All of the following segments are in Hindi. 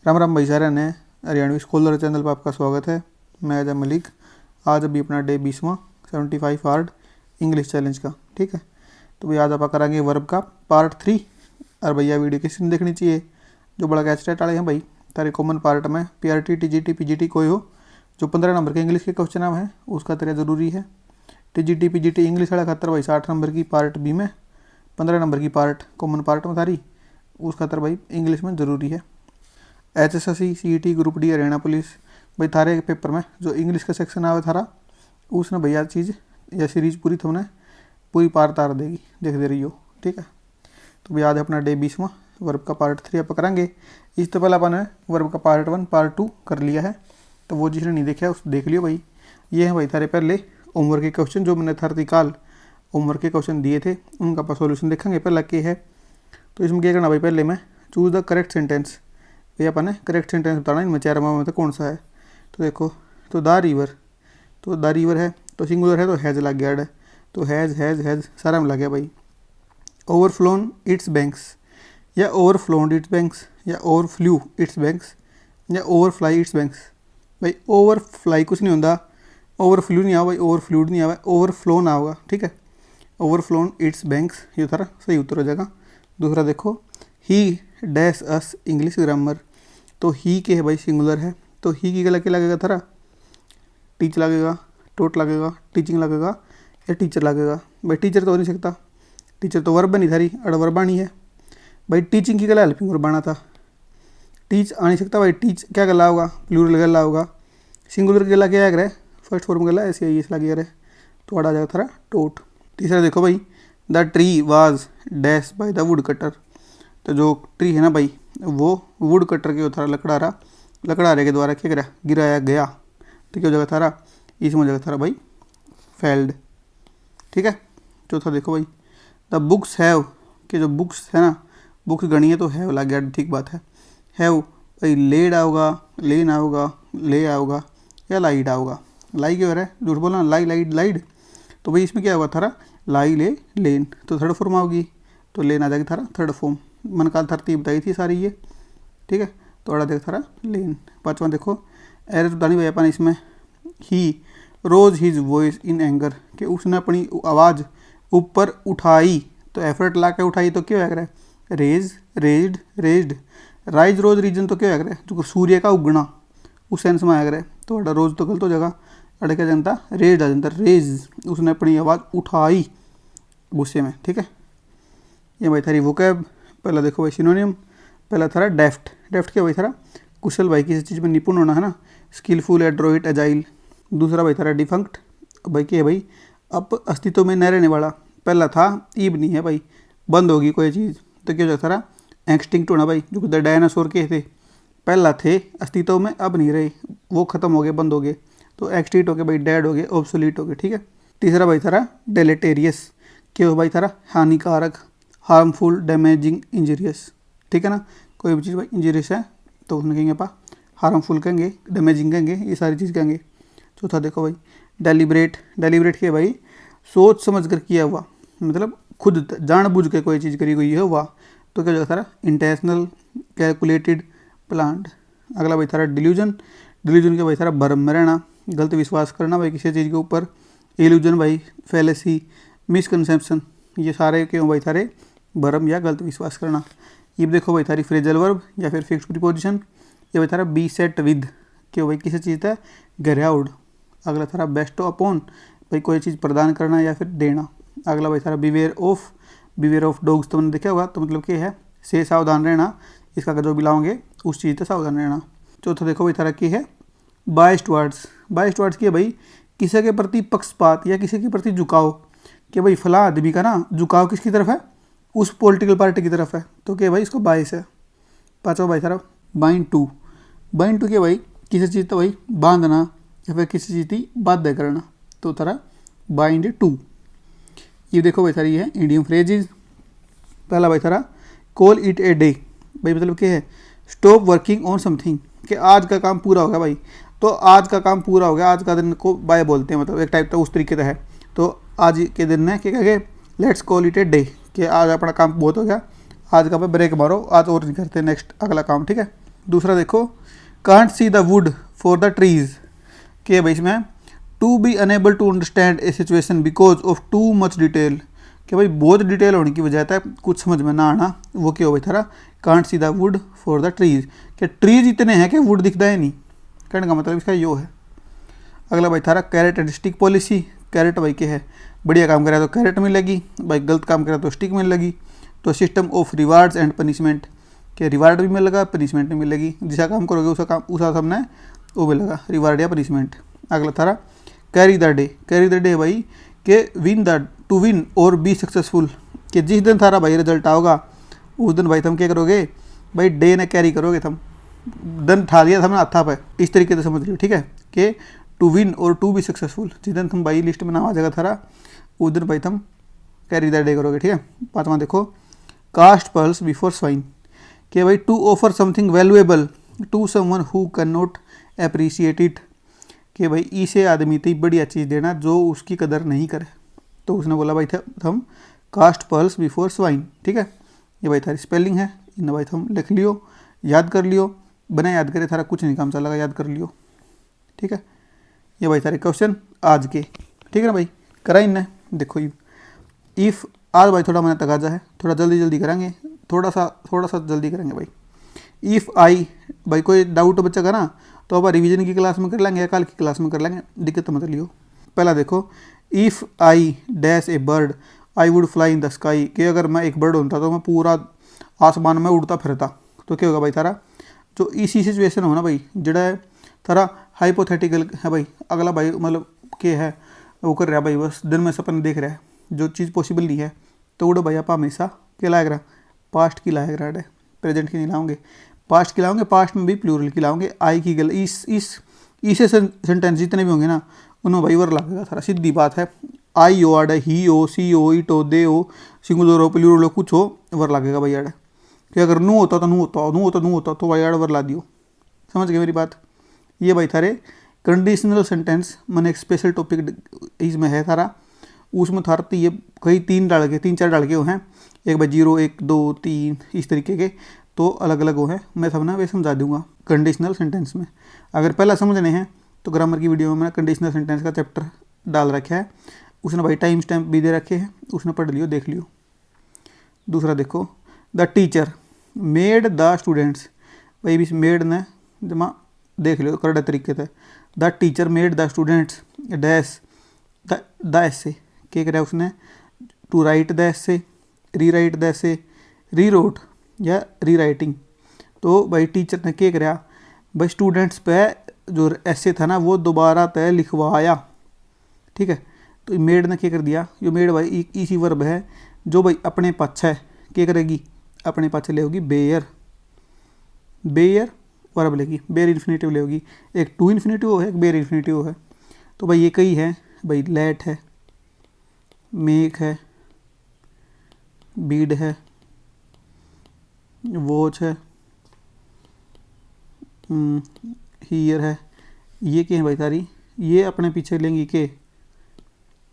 राम राम भाई सारे ने हरियाणवी स्कॉलर चैनल पर आपका स्वागत है। मैं अजय मलिक। आज अभी अपना डे 20वां 75 हार्ड इंग्लिश चैलेंज का, ठीक है। तो भाई आज आप करेंगे वर्ब का पार्ट 3। और भैया वीडियो किसी ने देखनी चाहिए जो बड़ा कैच रेट वाले हैं भाई। तारे कॉमन पार्ट में PRT TGT PGT कोई हो जो 15 नंबर के इंग्लिश के क्वेश्चन है उसका तेरा ज़रूरी है। TGT PGT इंग्लिश वाला खातर भाई 60 नंबर की पार्ट बी में, 15 नंबर की पार्ट कॉमन पार्ट में थारी उस खातर भाई इंग्लिश में ज़रूरी है। HSSC CET group D Haryana police भाई थारे पेपर में जो इंग्लिश का सेक्शन आवे थारा उसने भैया चीज़ या सीरीज पूरी तुमने पूरी पार तार देगी, देख दे रही हो, ठीक है। तो भाई आज अपना डे 20वां वर्ब का पार्ट 3 आप करेंगे। इस तो पहले अपन ने वर्ब का पार्ट 1 पार्ट 2 कर लिया है, तो वो जिसने नहीं देखा उस देख लियो भाई। ये है भाई थारे पहले होमवर्क के क्वेश्चन जो मैंने थारती काल होमवर्क के क्वेश्चन दिए थे उनका अपन सोल्यूशन देखेंगे। पहला के है तो इसमें क्या करना भाई, पहले मैं चूज़ द करेक्ट सेंटेंस। भैया अपन ने करेक्ट सेंटेंस बताना इनमें चार में तो कौन सा है। तो देखो तो द रिवर है तो सिंगुलर है तो हैज़ लग गया है, तो हैज़ सारा में लग गया भाई। ओवरफ्लोन इट्स बैंक्स या ओवरफ्लोन्ड इट्स बैंक्स या ओवरफ्लू इट्स बैंक्स या ओवरफ्लाई इट्स बैंक्स। भाई ओवरफ्लाई कुछ नहीं होता, ओवरफ्लू नहीं आवा भाई, ओवरफ्लूड नहीं आवा, ओवरफ्लोन आएगा, ठीक है। ओवरफ्लोन इट्स बैंक्स ये थारा सही उत्तर हो जाएगा। दूसरा देखो ही डैश अस इंग्लिश ग्रामर, तो ही के है भाई सिंगुलर है तो ही की गला के लगेगा थारा टीच लगेगा, टोट लगेगा, टीचिंग लगेगा या टीचर लगेगा। भाई टीचर तो हो नहीं सकता, टीचर तो वर्ब नहीं थारी अड़वर्बाणी है भाई। टीचिंग की गला हेल्पिंग वर्ब बना था, टीच आ नहीं सकता भाई। टीच क्या गला होगा, प्लूरल गला होगा। सिंगुलर गला क्या है फर्स्ट फॉर्म गला ऐसे ही इस लगे रहे तो आ जाएगा थारा टोट। तीसरा देखो भाई the tree was dash by the wood cutter, तो जो ट्री है ना भाई वो वुड कटर के थारा लकड़ारे के द्वारा क्या करा गिराया गया, तो क्या हो जाएगा थारा इसमें हो जाएगा थारा भाई फेल्ड, ठीक है। चौथा देखो भाई द बुक्स हैव के जो बुक्स है ना बुक्स गणी है तो हैव लग गया, ठीक बात है। हैव भाई लेड आओगा, लेन आओगा, ले आओगा या लाइड आओगा। लाई क्यों हो रहा है, झूठ बोलना, लाई लाइड लाइड, तो भाई इसमें क्या होगा थारा लाई ले लेन तो थर्ड फॉर्म आओगी, तो लेन आ जाएगी थारा थर्ड फॉर्म। मन काल तरतीब बताई थी सारी ये, ठीक है। तो अड़ा देख थारा लेन। पाँचवा देखो एरर बतानी भाई अपन इसमें ही रोज हिज वॉइस इन एंगर कि उसने अपनी आवाज़ ऊपर उठाई, तो एफर्ट ला के उठाई तो क्या है रेज रेज्ड रेज्ड। राइज रोज रीजन तो क्या है जो सूर्य का उगना उस सेंस में आया, तो अड़ा रोज तो गलत हो जाएगा, अड़ा क्या जनता रेज आ जनता रेज, उसने अपनी आवाज़ उठाई गुस्से में, ठीक है। ये भाई थारी वोकैब। पहला देखो भाई सिनोनियम, पहला थारा डेफ्ट, डेफ्ट क्या भाई थारा कुशल भाई किसी चीज़ में निपुण होना है ना, स्किलफुल एड्रोइट एजाइल। दूसरा भाई थारा डिफंक्ट भाई क्या है भाई अब अस्तित्व में न रहने वाला। पहला था ईब नहीं है भाई, बंद होगी कोई चीज़ तो क्या हो जाता थारा एक्सटिंक्ट होना भाई, जो डायनासोर के थे पहला थे अस्तित्व में अब नहीं रहे, वो खत्म हो गए बंद हो गए, तो एक्सटिंक्ट हो गए भाई, डेड हो गए, ऑब्सोलीट हो गए, ठीक है। तीसरा भाई थारा डेलेटेरियस क्या हो भाई थारा हानिकारक, हार्मफुल, डैमेजिंग, इंजरियस, ठीक है ना। कोई भी चीज़ भाई इंजरियस है तो उसमें कहेंगे पा हार्मफुल कहेंगे, डैमेजिंग कहेंगे, ये सारी चीज़ कहेंगे। चौथा देखो भाई डेलिब्रेट, डेलिब्रेट क्या भाई सोच समझ कर किया हुआ, मतलब खुद जानबूझ के कोई चीज़ करी गई है हुआ, तो क्या हो जाता है इंटेंशनल, कैलकुलेटेड, प्लान्ड। अगला भाई थारा डिल्यूजन, डिल्यूजन के भाई थारा भ्रम में रहना, गलत विश्वास करना भाई किसी चीज़ के ऊपर। इल्यूजन भाई फैलेसी, मिसकंसेप्शन, ये सारे क्यों भाई थारे भ्रम या गलत विश्वास करना। ये देखो भाई थारी फ्रेजल वर्ब या फिर फिक्स्ड प्रीपोजिशन, ये भाई थारा बी सेट विद क्यों भाई किसी चीज़ का गहराउड। अगला थारा बेस्ट अपॉन भाई कोई चीज़ प्रदान करना या फिर देना। अगला भाई थारा बिवेयर ऑफ डॉग्स, तो मैंने देखा होगा तो मतलब क्या है से सावधान रहना, इसका जो भी लाओगे उस चीज़ से सावधान रहना। चौथा देखो भाई थारा क्या है बाइस्ड वर्ड्स, बाइस्ड वर्ड्स की है भाई किसी के प्रति पक्षपात या किसी के प्रति झुकाव, कि भाई फला आदमी का ना झुकाव किसकी तरफ है उस पॉलिटिकल पार्टी की तरफ है, तो क्या भाई इसको बाइस है। पाँचवा भाई थारा बाइंड टू, बाइंड टू क्या भाई किसी चीज़ तो भाई बांधना या फिर किसी चीज़ की बाध्य करना, तो थारा बाइंड टू। ये देखो भाई थारी है इंडियम फ्रेजेज। पहला भाई थारा कॉल इट ए डे, भाई मतलब क्या है स्टॉप वर्किंग ऑन समथिंग, कि आज का काम पूरा हो गया भाई, तो आज का काम पूरा हो गया, आज का दिन को बाय बोलते हैं, मतलब एक टाइप का उस तरीके से है। तो आज के दिन में क्या कहेंगे let's call it a day, कि आज अपना काम बहुत हो गया, आज का पे ब्रेक मारो, आज और नहीं करते नेक्स्ट अगला काम, ठीक है। दूसरा देखो, can't see the wood for the trees, के भाई इसमें to be unable to understand a situation because of too much detail, कि भाई बहुत डिटेल होने की वजह से कुछ समझ में ना आना, वो क्या हो भाई थारा can't see the wood for the trees, कि ट्रीज इतने हैं कि वुड दिखता है नहीं, कहने का मतलब इसका यो है। अगला भाई थारा carrot and stick policy, carrot भाई क्या है, बढ़िया काम करे तो कैरेट मिलेगी, भाई गलत काम करे तो स्टिक मिलेगी। तो system of rewards and punishment, के रिवार्ड भी मिलेगा पनिशमेंट भी मिलेगी, जिसा काम करोगे उसा हमने वो मिलेगा रिवार्ड या पनिशमेंट। अगला थारा कैरी द डे भाई के टू विन और बी सक्सेसफुल, कि जिस दिन थारा भाई रिजल्ट आओगा उस दिन भाई तुम क्या करोगे भाई, डे ने कैरी करोगे, तुम दिन ठा लिया था हाथा पे, इस तरीके से समझ लियो, ठीक है। कि टू विन और टू बी सक्सेसफुल, जिस दिन तुम भाई लिस्ट में नाम आ जाएगा थारा उस दिन भाई तुम कैरी द डे करोगे, ठीक है। पाँचवा देखो, कास्ट पर्ल्स बिफोर स्वाइन, कि भाई to offer something valuable to someone who can not appreciate it, कि भाई इसे आदमी थी बढ़िया चीज़ देना जो उसकी कदर नहीं करे, तो उसने बोला भाई हम कास्ट पर्ल्स बिफोर स्वाइन, ठीक है। ये भाई थारी स्पेलिंग है, इन्हें भाई तुम लिख लियो, याद कर लियो, बिना याद करे थारा कुछ नहीं काम चलेगा, याद कर लियो, ठीक है। ये भाई सारे क्वेश्चन आज के, ठीक है ना भाई, करा इन्हें। देखो इफ़ आज भाई थोड़ा मैंने तगाजा है, थोड़ा जल्दी करेंगे, थोड़ा सा जल्दी करेंगे भाई। इफ़ आई भाई कोई डाउट बच्चा का ना तो अब रिवीजन की क्लास में कर लेंगे या कल की क्लास में कर लेंगे, दिक्कत मत लियो। पहला देखो, if I dash A bird I would fly in the sky, कि अगर मैं एक बर्ड होता तो मैं पूरा आसमान में उड़ता फिरता, तो क्या होगा भाई तारा जो इसी सिचुएशन हो ना भाई, जड़ा है तारा हाइपोथेटिकल है भाई, अगला भाई मतलब के है वो कर रहा भाई, बस दिन में सपने देख रहा है, जो चीज़ पॉसिबल नहीं है, तो उड़ो भाई आप हमेशा क्या लाएग रहा, पास्ट की लाएग रहा है, प्रेजेंट की नहीं लाओगे, पास्ट की लाओगे, पास्ट में भी प्लूरल की लाओगे। आई की गल इसे सेंटेंस जितने भी होंगे ना उनमें भाई वर लगेगा थारा, सीधी बात है। आई हो आड़, ही हो, सी हो, इट हो, दे हो, सिंगुलर हो, प्लूरल हो, कुछ हो, वर लगेगा भाई आड़, कि अगर नू होता तो नू होता तो भाई आड़ वर ला दियो, समझ गए मेरी बात। ये भाई थारे कंडीशनल सेंटेंस मैंने एक स्पेशल टॉपिक इसमें है थारा, उसमें थारा तो ये कई तीन चार डाल के वो हैं, एक भाई 0 1 2 3 इस तरीके के, तो अलग अलग वो है, मैं सब ना वे समझा दूंगा कंडीशनल सेंटेंस में। अगर पहला समझने हैं तो ग्रामर की वीडियो में मैंने कंडीशनल सेंटेंस का चैप्टर डाल रखा है, उसने भाई टाइम स्टैम्प भी दे रखे हैं, उसने पढ़ लियो देख लियो। दूसरा देखो, the teacher made the students, भाई भी मेड ने जमा देख लो करेक्ट तरीके से, the teacher made the students dash the essay, क्या करा उसने टू राइट द एसे, री राइट द एसे, री रोट या री राइटिंग। तो भाई टीचर ने क्या करा भाई स्टूडेंट्स पे जो एसे था ना वो दोबारा तय लिखवाया, ठीक है। तो मेड ने क्या कर दिया, जो मेड भाई इसी वर्ब है जो भाई अपने पक्ष है, क्या करेगी अपने पक्ष ले होगी बेयर, बेयर वर्ब लेगी, बेयर इन्फिनेटिव ले होगी, एक टू इन्फिनेटिव है एक बेयर इन्फिनेटिव है। तो भाई ये कई है भाई, लेट है, मेक है, बीड है, वॉच है, हियर है, ये क्या है भाई सारी, ये अपने पीछे लेंगी के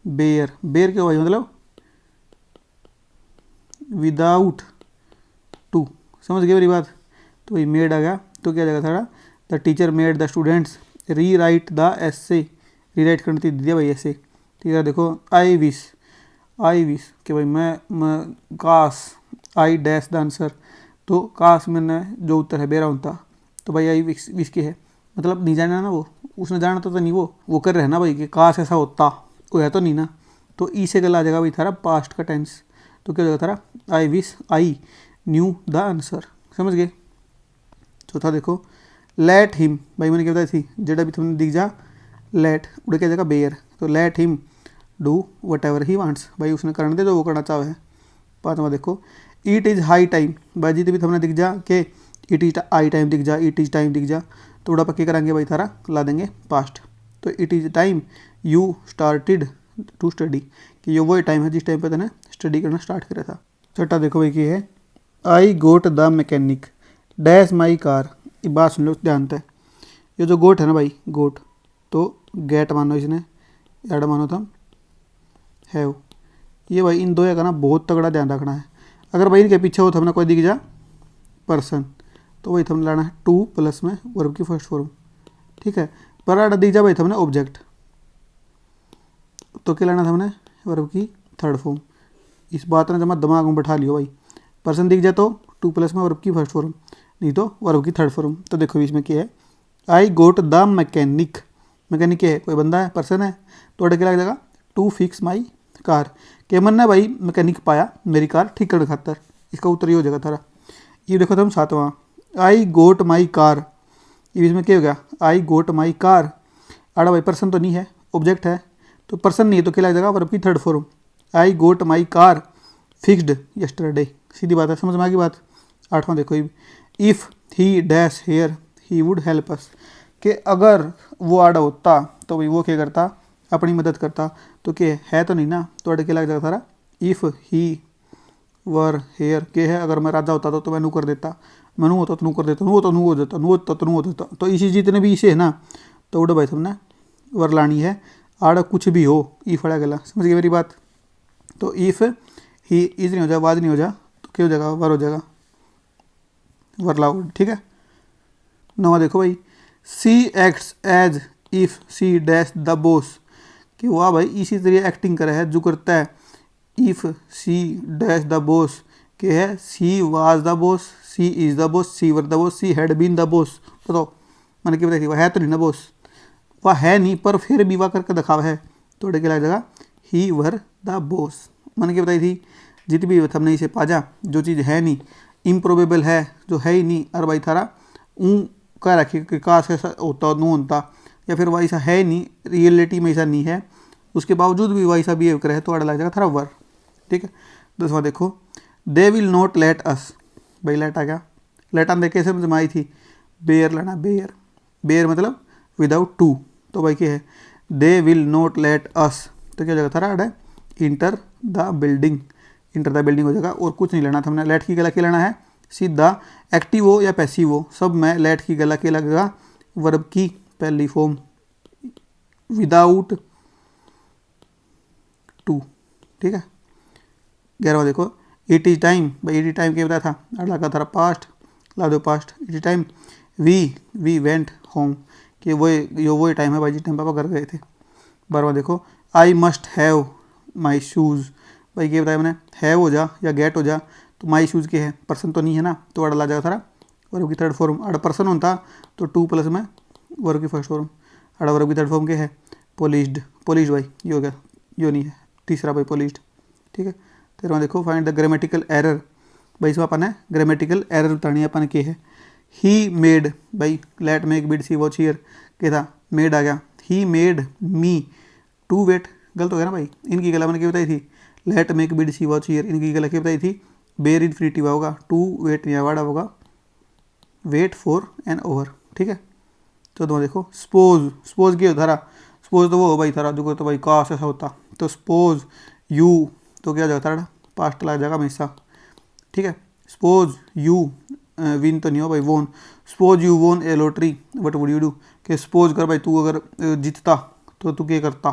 बेयर, बेयर क्या भाई मतलब विदाउट टू, समझ गए मेरी बात। तो भाई मेड आ गया तो क्या जाएगा सारा, the teacher made the students री राइट द एसे, री राइट करने दी दिया भाई ऐसे, ठीक है। देखो आई विश कि भाई मैं काश, आई डैश द आंसर, तो काश मैंने जो उत्तर है बेरा होता, तो भाई आई विश के है मतलब नहीं जाना ना, वो उसने जाना तो नहीं, वो कर रहे हैं ना भाई कि काश ऐसा होता, वो है तो नहीं ना, तो ई से गला आ जाएगा भाई थारा पास्ट का टेंस, तो क्या हो जाएगा थारा आई wish I knew the answer, समझ गए। चौथा देखो, लेट हिम, भाई मैंने क्या बताई थी जेड़ा भी तुमने दिख जा लेट उड़े क्या जाएगा बेयर, तो let him do what ever he wants, भाई उसने करने दे जो वो करना चाहे है। पाँचवा देखो, इट इज़ हाई टाइम, भाई जी भी तुमने दिख जा कि इट इज़ आई टाइम दिख जा, इट इज़ टाइम दिख जा, तो उड़ा पक्के करेंगे भाई थारा ला देंगे पास्ट, तो it is time you started to study, कि ये वही टाइम है जिस टाइम पे तूने स्टडी करना स्टार्ट करा था। छठा देखो भाई की है, I got the mechanic dash my car, ये बात सुन लो ध्यान से, ये जो गोट है ना भाई गोट, तो गेट मानो इसने, एड मानो था हैव, ये भाई इन दो का ना बहुत तगड़ा ध्यान रखना है। अगर भाई इनके पीछे हो तो अपना कोई दिख जा पर्सन, तो वही हमने लाना है टू प्लस में वर्ब की फर्स्ट फॉर्म, ठीक है। पर आड़ा दी जा भाई हमने ऑब्जेक्ट, तो क्या लाना था हमने वर्ब की थर्ड फॉर्म। इस बात ने जमा दिमाग में बैठा लियो भाई, पर्सन दिख जाए तो टू प्लस में वर्ब की फर्स्ट फॉर्म, नहीं तो वर्ब की थर्ड फॉर्म। तो देखो इसमें क्या है, I got the mechanic, mechanic क्या है, कोई बंदा है, पर्सन है, तो अड़े क्या लग जाएगा टू फिक्स माई कार, के मन ने भाई मैकेनिक पाया मेरी कार ठीक करने खातर, इसका उत्तर ये हो जाएगा थारा। ये देखो तुम सातवां, आई गोट माई कार, इसमें क्या हो गया आई गोट माई कार, आड़ा भाई पर्सन तो नहीं है, ऑब्जेक्ट है, तो पर्सन नहीं है तो क्या लग जाएगा वर्ब की third form, I got my car fixed yesterday. सीधी बात है, समझ में आ गई बात। आठवां देखो, if he dash here he would help us, कि अगर वो आड़ा होता तो भाई वो क्या करता, अपनी मदद करता, तो क्या है तो नहीं ना, तो आड़े क्या लग जाएगा सारा, इफ़ ही वर हेयर के है, अगर मैं राजा होता तो मैं नू कर देता, मैं नू होता तो नू कर देता, नू होता नू हो देता, नू होता तो नू हो देता, तो इसी जितने भी इसे है ना, तो उड़े भाई हमने वर लानी है, आड़ा कुछ भी हो ई फड़ा गला, समझ गए मेरी बात। तो इफ़ ही इज नहीं हो जाए, वाज नहीं हो जा, तो क्या हो जाएगा वर हो जाएगा, वर लाउड, ठीक है। नवा देखो भाई, she acts as if she dash the boss, कि वाह भाई इसी तरह एक्टिंग करे है जो करता है, if she dash the boss के है, she was the boss, she is the boss, she were the boss, she had been the boss, बताओ मैंने क्या बताई, वह है तो नहीं ना बॉस, वह है नहीं पर फिर भी वह करके दिखावा है, तो क्या लग जाएगा ही वर द बॉस। मैंने क्या बताई थी, जितनी भी हमने इसे पाजा, जो चीज़ है नहीं, इम्प्रोबेबल है, जो है ही नहीं, और भाई थारा ऊँ कह रखिए कि काश ऐसा होता नू होता, या फिर वैसा है नहीं, रियलिटी में ऐसा नहीं है, उसके बावजूद भी वैसा बिहेव करे तो अड़ा लग जाएगा थारा वर, ठीक है। 10वां देखो, they will not let us, भाई लेट आ गया, लेट आन कैसे समझ में आई थी, बेयर लेना, बेयर, बेयर मतलब विदाउट टू, तो भाई क्या है they will not let us, तो क्या हो जाएगा थारा अड़ा enter the building, enter the building हो जाएगा, और कुछ नहीं लेना था हमने। लेट की गला क्या लेना है, सीधा एक्टिव हो या पैसिव हो, सब में लेट की गला क्या लगेगा वर्ब की पहली फॉर्म विदाउट टू, ठीक है। 11वां देखो, इट इज टाइम, भाई इट इज टाइम क्या बताया था, अगला का था पास्ट, ला दो past, it is time we went home, कि वही टाइम है भाई जिस टाइम पापा घर गए थे। 12वां देखो, I must have my shoes, भाई क्या बताया मैंने, हैव हो जा या गेट हो जा, तो माई शूज़ के है, पर्सन तो नहीं है ना, तो अड़ा ला जाएगा थारा वर्ब की थर्ड फॉर्म, अड़ा पर्सन होता तो टू प्लस में वर्ब की फर्स्ट फॉर्म, अड़ा वर्ब की थर्ड फॉर्म क्या है पोलिश्ड, पोलिश्ड भाई ये हो गया, यो नहीं है, तीसरा भाई पोलिश्ड, ठीक है। 13वां देखो, फाइंड द ग्रामेटिकल एरर, भाई इसमें अपन है ग्रामेटिकल एरर बतानी है अपन के है, ही मेड, भाई let make bid see watch hear क्या था, मेड आ गया, he made me to wait, गलत हो गया ना भाई, इनकी गला मैंने क्या बताई थी, let make bid see watch hear, इनकी गला क्या बताई थी, बेयर इन्फिनिटिव होगा, टू वेट या वाड़ा होगा वेट फॉर एन ओवर, ठीक है। तो देखो, सपोज, सपोज क्या होता रहा, सपोज तो वो हो भाई थारा जो तो भाई काश ऐसा होता, तो सपोज यू, तो क्या हो जाता है पास्ट लग जाएगा हमेशा, ठीक है। सपोज यू विन तो नहीं हो भाई वोन, suppose you won a lottery what would you do, कि सपोज कर भाई तू अगर जीतता तो तू क्या करता,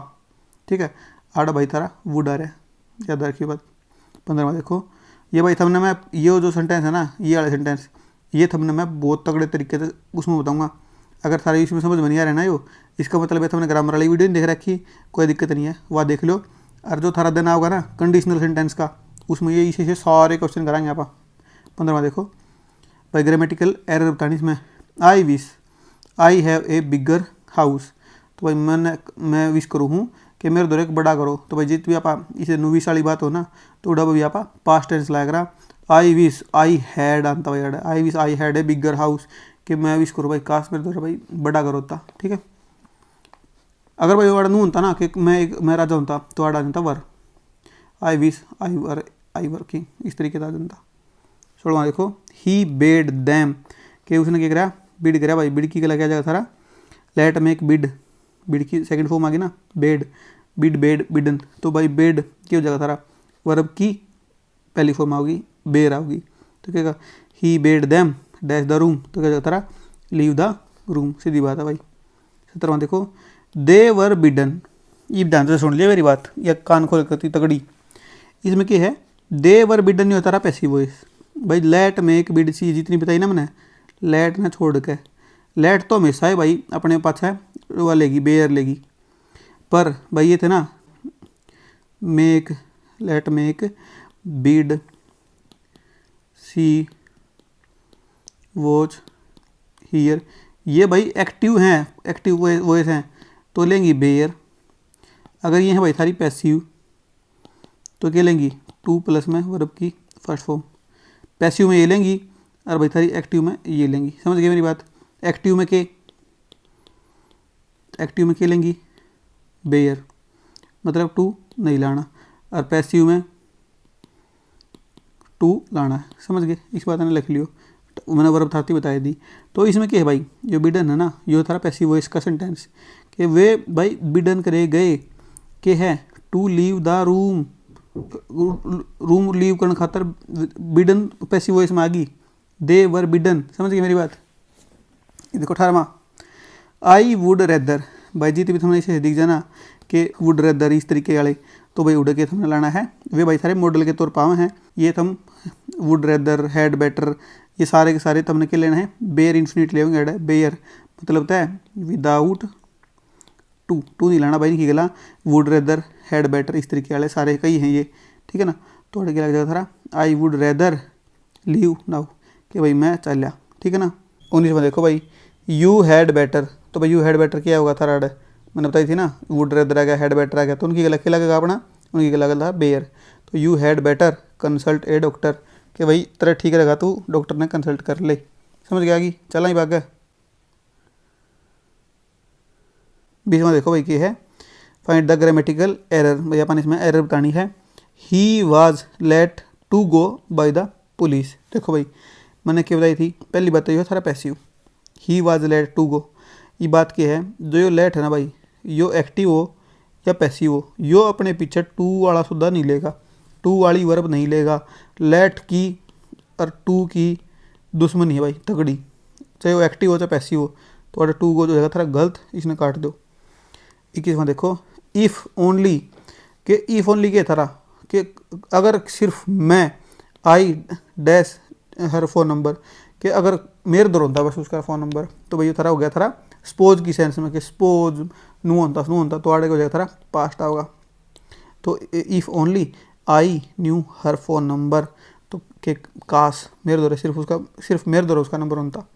ठीक है। आड़ा भाई थारा वुड आ रहा है, याद रखिए बात। 15वां देखो, ये भाई थमने मैं ये जो सेंटेंस है ना, ये वाला सेंटेंस, ये थमने मैं बहुत तगड़े तरीके से उसमें बताऊंगा, अगर सारे इसमें समझ में नहीं आ रहा है ना यो, इसका मतलब है तुमने ग्रामर वाली वीडियो नहीं देख रखी, कोई दिक्कत नहीं है, वह देख लो। और जो थारा देना होगा ना कंडीशनल सेंटेंस का, उसमें ये इसी से सारे क्वेश्चन कराएंगे आप। 15वां देखो, भाई ग्रामेटिकल एरर बतानी इसमें, आई wish I have a bigger house, तो भाई मैं विश करूँ हूँ कि मेरे दौरे एक बड़ा करो, तो भाई जित भी आप इसे नुविश वाली बात हो ना, तो उड़ा भी आप पास्ट टेंस लाया करा, आई विश आई हैड आंता भाई, आई wish I had a bigger house, कि मैं विश करूँ भाई काश मेरे दौरे भाई बड़ा घर होता, ठीक है। अगर भाई वाड़ा नू होता ना कि मैं राजा होता, तो आड़ा जनता वर, आई विश आई वर किंग, इस तरीके का जनता। 16वां देखो, ही बेड दैम, कि उसने क्या करा बिड करा, भाई बिड की गला क्या जाएगा थारा, लेट मेक बिड, बिड की सेकंड फॉर्म आ गई ना बेड, बिड बेड बिडन, तो भाई बेड क्या हो जाएगा थारा वर्ब की पहली फॉर्म आओगी बेर आओगी, तो क्या he bade them dash the room, तो क्या जाता रहा लीव द रूम, सीधी बात है भाई। 17वां देखो, दे वर बिडन, ये ध्यान से सुन लिया मेरी बात, या कान खोल करती तगड़ी, इसमें क्या है दे वर बिडन नहीं होता रहा पैसिव वॉइस, भाई लेट मेक बिड सी जितनी बताई ना मैंने, लेट ना छोड़ के, लेट तो हमेशा है भाई अपने पास है वह लेगी, बेयर लेगी। पर भाई ये थे ना make, let make, bid, see, watch, hear, ये भाई एक्टिव हैं, एक्टिव वॉइस हैं तो लेंगी बेयर। अगर ये है भाई सारी पैसिव तो क्या लेंगी, टू प्लस में वर्ब की फर्स्ट फॉर्म, पैसिव में ये लेंगी और भाई सारी एक्टिव में ये लेंगी। समझ गए मेरी बात। एक्टिव में के, एक्टिव में क्या लेंगी, बेयर, मतलब टू नहीं लाना, और पैसिव में टू लाना है। समझ गए, इस बात ने लिख लियो, मैंने वर्ब थाती बताई दी। तो इसमें क्या है भाई, जो बिडन है ना, यो थारा पैसिव वॉइस का सेंटेंस कि वे भाई बिडन करे गए के है to leave the room, room leave करने खातर बिडन पैसिव वॉइस में आ गई, दे वर बिडन। समझ गए मेरी बात। देखो 18वां, आई वुड रेदर, भाई जी भी हमने इसे दिख जाना कि वुड रेदर इस तरीके वाले, तो भाई उड़ के हमने लाना है, वे भाई सारे मॉडल के तौर पावे हैं। ये तुम वुड रेदर, हैड बेटर, ये सारे के सारे तुमने क्या लेना है, बेयर इन्फिनिट लेंगे है, बेयर मतलब है विदाउट टू, टू नहीं लाना भाई, नहीं गला, वुड रेदर, हैड बेटर, इस तरीके वाले सारे कई हैं ये, ठीक है ना। तो अड़े क्या लग जाएगा थारा, I would rather leave now, कि भाई मैं चल लिया, ठीक है ना। 19 में देखो भाई, यू हैड बेटर, तो भाई यू हैड बेटर क्या होगा थारा अड़े, मैंने बताई थी ना, वुड रेदर आ गया, हैड बेटर आ गया, तो उनकी गला क्या लगेगा अपना, उनकी गला था बेयर। तो you had better consult A doctor, कि भाई तेरा ठीक रहेगा तू डॉक्टर ने कंसल्ट कर ले। समझ गया कि चला ही भाग। 20 में देखो भाई क्या है, फाइंड द ग्रामेटिकल एरर, भाई अपन इसमें एरर बतानी है। He was let to go by the police, देखो भाई मैंने क्या बताई थी, पहली बात तो ये थारा passive, he was let to go, ये बात क्या है, जो यो लेट है ना भाई, यो एक्टिव हो या पैसिव हो, यो अपने पीछे टू वाला सुद्धा नहीं लेगा, टू वाली वर्ब नहीं लेगा। लेट की और टू की दुश्मनी है भाई तगड़ी, चाहे वो एक्टिव हो चाहे पैसिव हो, तो अगर टू को जो है थोड़ा गलत, इसने काट दो। 21 में देखो, इफ़ ओनली, के इफ़ ओनली के थारा कि अगर सिर्फ मैं, I dash her phone number, कि अगर मेरे दर होता बस उसका फ़ोन नंबर, तो भाई थारा हो गया थारा स्पोज की सेंस में, कि स्पोज नू होता तो आड़े को जाएगा थारा पास्ट होगा। तो if only I knew her phone number, तो के काश मेरे दौरे सिर्फ उसका, सिर्फ मेरे दौरे उसका नंबर होता।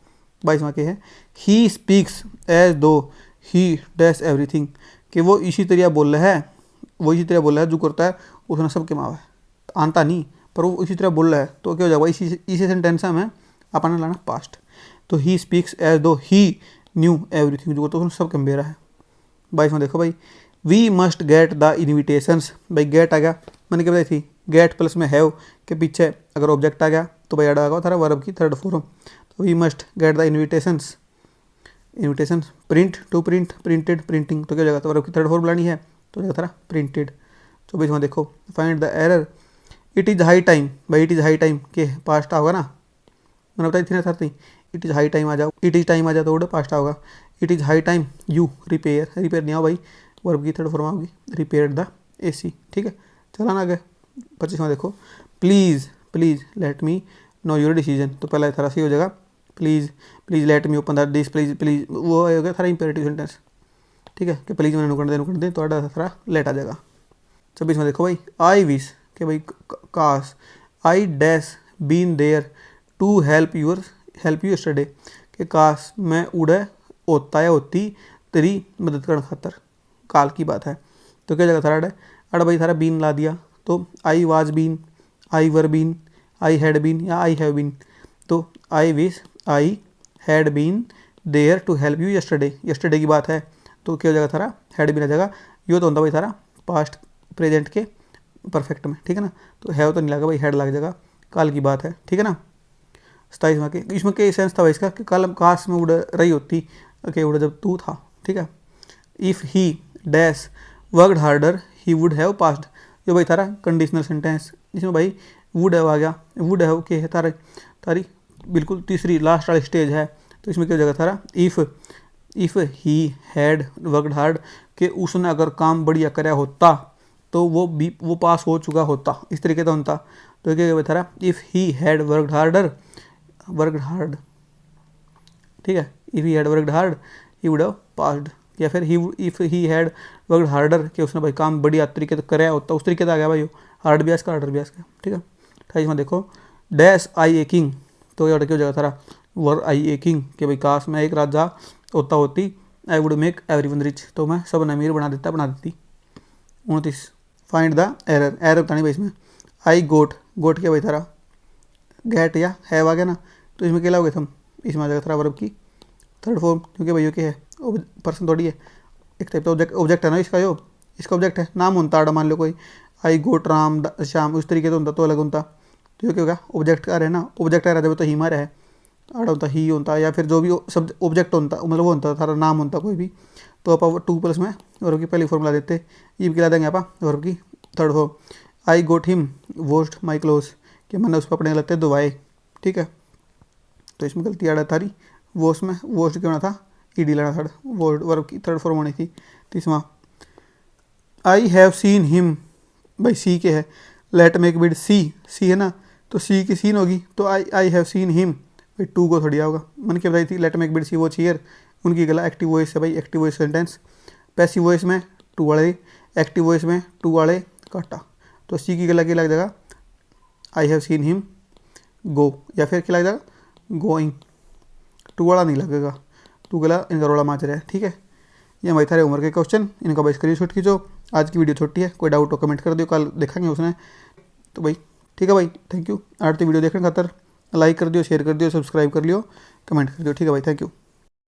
22 में क्या है, ही स्पीक्स एज दो ही डैश एवरीथिंग, कि वो इसी तरह बोल रहा है, वो इसी तरह बोल रहा है जो करता है उसने सबके मावा है, आनता नहीं पर वो इसी तरह बोल रहा है, तो क्या हो जाएगा, इसी सेंटेंस में अपन लाना पास्ट। तो ही स्पीक्स एज दो ही न्यू एवरीथिंग, जो करता है उसने सबके मेरा है। 22 में देखो भाई, we must get the invitations, भाई गेट आ गया, मैंने क्या बताई थी, गेट प्लस में हैव के पीछे अगर ऑब्जेक्ट आ गया तो भाई एड आ गया थारा वर्ब की थर्ड फॉर्म। तो we must get the invitations, invitation, print to print, printed, printing, तो क्या हो जाएगा, तो वर्ब की थर्ड फॉर्म लानी है, तो जाएगा थारा प्रिंटेड। 24 में देखो, find the error, it is high time, भाई इट इज़ हाई टाइम के पास्ट होगा ना, मैंने बताई थी ना sir, it is high time आ जाओ, इट इज़ टाइम आ जाओ तो वो पास्ट होगा, it is high time you repair, repair नहीं आओ भाई, वर्ब की थर्ड फॉर्म होगी, रिपेयर द AC, ठीक है। चलाना आगे। 25 में देखो, please please let me know your decision, तो पहला थारा सी हो जाएगा, please please let me open the this, please please वो हो गया थारा इंपेरेटिव सेंटेंस, ठीक है, कि प्लीज़ मैंने नुकड़ दे तो थारा लेट आ जाएगा। 26 में देखो भाई, आई विश, कि भाई काश, I dash been there to help you yesterday, कि काश मैं उड़े होता या होती तेरी मदद करने खातर, काल की बात है, तो क्या जगह थारा अड़ भाई थारा बीन ला दिया, तो I was been, I were been, I had been या आई हैव बीन, तो I wish I had been there to help you yesterday, yesterday की बात है, तो क्या हो जाएगा थारा हैड बीन आ जाएगा, यो तो होता भाई थारा पास्ट प्रेजेंट के परफेक्ट में, ठीक है ना, तो हैव तो नहीं लगा भाई, हैड लग जाएगा, काल की बात है, ठीक है ना। 27 में के, इसमें क्या सेंस था भाई इसका, कि कल काश में उड़ रही होती, कि उड़ा जब तू था, ठीक है। If he dash worked harder he would have passed, जो भाई थारा कंडीशनल सेंटेंस, इसमें भाई वुड हैव आ गया, वुड हैव के है तारी बिल्कुल तीसरी लास्ट वाली स्टेज है, तो इसमें क्या हो जाएगा थारा if he had worked hard, कि उसने अगर काम बढ़िया कराया होता तो वो पास हो चुका होता, इस तरीके का होता, तो क्या थारा if he had worked hard, ठीक है। If he had worked hard he would have passed, या फिर if he had worked harder, कि उसने भाई काम बढ़िया तरीके से कराया होता, उस तरीके से आ गया भाई, हार्ड भी इसका हार्डर भी इसका, ठीक है। 28वां देखो, डैश आई ए किंग, तो ये क्यों जगह थारा वर आई ए किंग, कि भाई काश मैं एक राजा होती, I would make everyone rich, तो मैं सब अमीर बना देती। 29, फाइंड द एरर, एरर बतानी भाई इसमें। आई गोट, गोट क्या भाई थारा गेट या हैव आ गया ना, तो इसमें क्या लाओगे तुम, इसमें आ जाएगा थारा वर्ब की थर्ड फॉर्म, क्योंकि भाई क्या है पर्सन थोड़ी है, एक टाइप का ऑब्जेक्ट है ना इसका, जो इसका ऑब्जेक्ट है, नाम होता आड़ा मान लो कोई, आई गोट राम श्याम, उस तरीके से होता तो अलग होता, तो क्या होगा ऑब्जेक्ट का रहे ना, ऑब्जेक्ट आ रहा है तो ही मारा है, आड़ा होता ही होता, या फिर जो भी सब ऑब्जेक्ट होता मतलब वो होता थारा नाम होता कोई भी, तो आप 2 प्लस में वर्ब की पहली फॉर्मूला देते, ये गिला देंगे आप वर्ब की third form. I got him washed my clothes, कि मैंने उसको अपने गलते धोवाए, ठीक है। तो इसमें गलती आड़ा थारी वॉश में, वॉश्ड क्यों ना था, ईडी लेना थर्ड, वर्ब की थर्ड फॉर्म होनी थी। 30वां, आई हैव सीन हिम, भाई सी के है, लेट मेक बिड सी, सी है ना, तो सी की सीन होगी, तो आई हैव सीन हिम, भाई 2 को थोड़ी होगा, मन की बताई थी लेट मेक बिड सी वो चीयर, उनकी गला एक्टिव वॉइस है भाई, active voice sentence, passive voice में 2 वाले, एक्टिव वॉइस में 2 वाले काटा, तो सी की गला क्या लग जाएगा, I have seen him go, या फिर क्या लग जाएगा गोइंग, 2 वाला नहीं लगेगा, 2 गला इनका रोड़ा माच रहा है, ठीक है। ये हमारे थारे उम्र के क्वेश्चन, इनका भाई स्क्रीनशॉट खींचो। आज की वीडियो छोटी है, कोई डाउट हो कमेंट कर दियो, कल देखेंगे उसने, तो भाई ठीक है भाई, थैंक यू। आरती वीडियो देखने खातर लाइक कर दियो, शेयर कर दियो, सब्सक्राइब कर लियो, कमेंट कर दियो, ठीक है भाई, थैंक यू।